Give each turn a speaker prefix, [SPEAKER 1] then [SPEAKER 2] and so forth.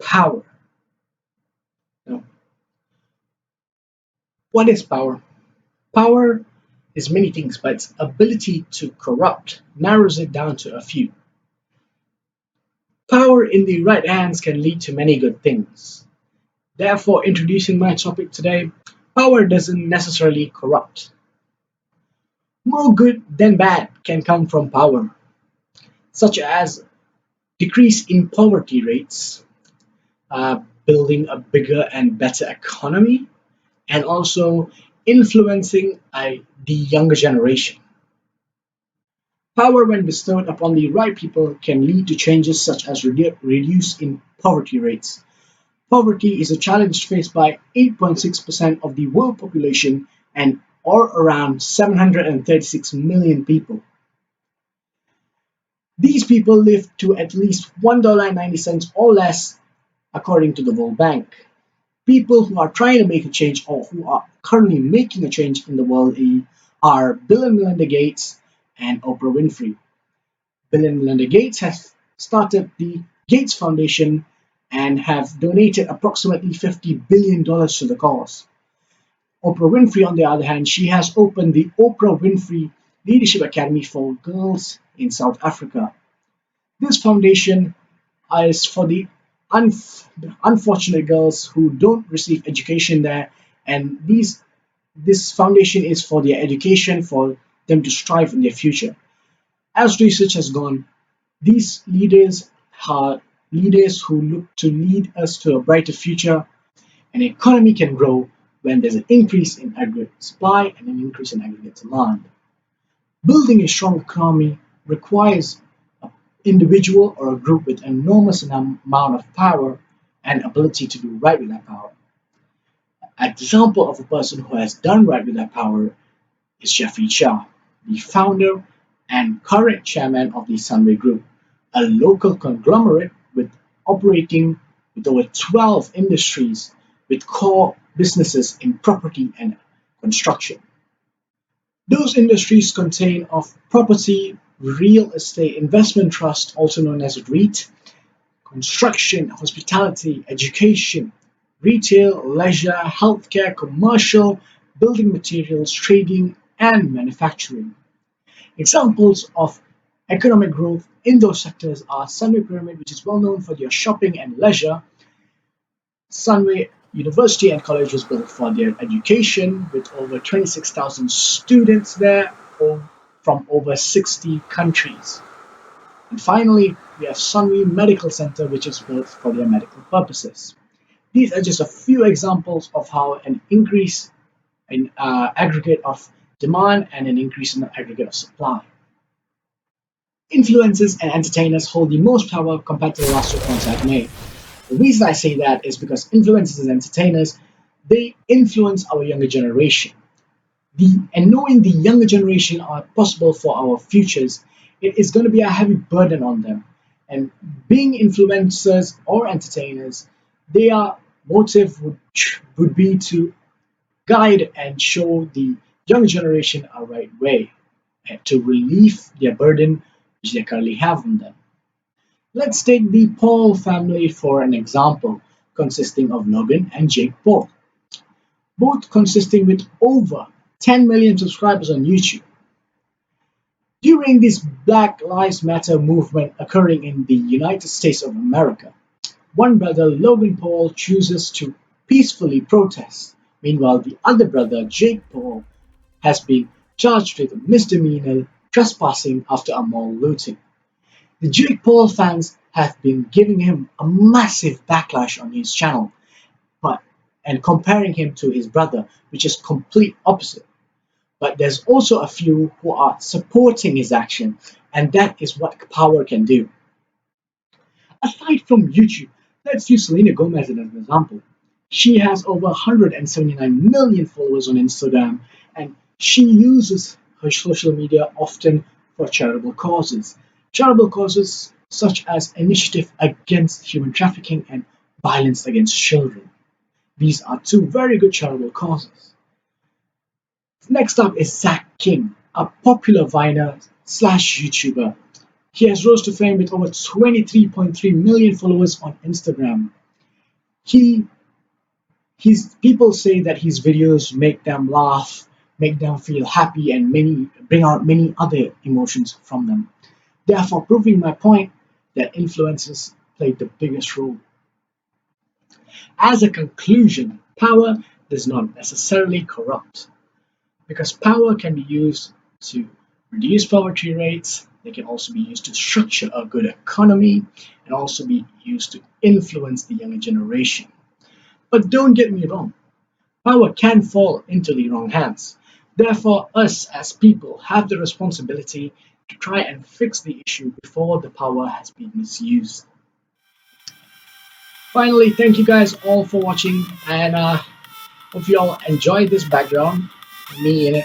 [SPEAKER 1] Power. Now, what is power? Power is many things, but its ability to corrupt narrows it down to a few. Power in the right hands can lead to many good things. Therefore, introducing my topic today, power doesn't necessarily corrupt. More good than bad can come from power, such as decrease in poverty rates, building a bigger and better economy, and also influencing the younger generation. Power, when bestowed upon the right people, can lead to changes such as reduce in poverty rates. Poverty is a challenge faced by 8.6% of the world population and or around 736 million people. These people live to at least $1.90 or less, according to the World Bank. People who are trying to make a change or who are currently making a change in the world are Bill and Melinda Gates and Oprah Winfrey. Bill and Melinda Gates has started the Gates Foundation and have donated approximately $50 billion to the cause. Oprah Winfrey, on the other hand, she has opened the Oprah Winfrey Leadership Academy for girls in South Africa. This foundation is for the unfortunate girls who don't receive education there, and this foundation is for their education, for them to strive in their future. As research has gone, these leaders are leaders who look to lead us to a brighter future. An economy can grow when there's an increase in aggregate supply and an increase in aggregate demand. Building a strong economy requires an individual or a group with enormous amount of power and ability to do right with that power. An example of a person who has done right with that power is Jeffrey Cha, the founder and current chairman of the Sunway Group, a local conglomerate with operating with over 12 industries with core businesses in property and construction. Those industries contain of property, real estate investment trust, also known as REIT, construction, hospitality, education, retail, leisure, healthcare, commercial, building materials, trading, and manufacturing. Examples of economic growth in those sectors are Sunway Pyramid, which is well known for their shopping and leisure. Sunway University and College was built for their education, with over 26,000 students there from over 60 countries. And finally, we have Sunway Medical Center, which is built for their medical purposes. These are just a few examples of how an increase in aggregate of demand and an increase in the aggregate of supply. Influencers and entertainers hold the most power compared to the last two points I've made. The reason I say that is because influencers and entertainers, they influence our younger generation. And knowing the younger generation are possible for our futures, it is going to be a heavy burden on them. And being influencers or entertainers, their motive would be to guide and show the young generation a right way and to relieve their burden which they currently have on them. Let's take the Paul family for an example, consisting of Logan and Jake Paul, both consisting with over 10 million subscribers on YouTube. During this Black Lives Matter movement occurring in the United States of America, one brother, Logan Paul, chooses to peacefully protest. Meanwhile, the other brother, Jake Paul, has been charged with misdemeanor trespassing after a mall looting. The Jake Paul fans have been giving him a massive backlash on his channel, and comparing him to his brother, which is complete opposite. But there's also a few who are supporting his action, and that is what power can do. Aside from YouTube, let's use Selena Gomez as an example. She has over 179 million followers on Instagram, and she uses her social media often for charitable causes. Charitable causes such as initiative against human trafficking and violence against children. These are two very good charitable causes. Next up is Zach King, a popular Viner slash YouTuber. He has rose to fame with over 23.3 million followers on Instagram. He his people say that his videos make them laugh, make them feel happy, and many bring out many other emotions from them. Therefore, proving my point that influencers played the biggest role. As a conclusion, power does not necessarily corrupt because power can be used to reduce poverty rates. They can also be used to structure a good economy and also be used to influence the younger generation. But don't get me wrong, power can fall into the wrong hands. Therefore, us as people have the responsibility to try and fix the issue before the power has been misused. Finally, thank you guys all for watching, and hope you all enjoyed this background, me in it.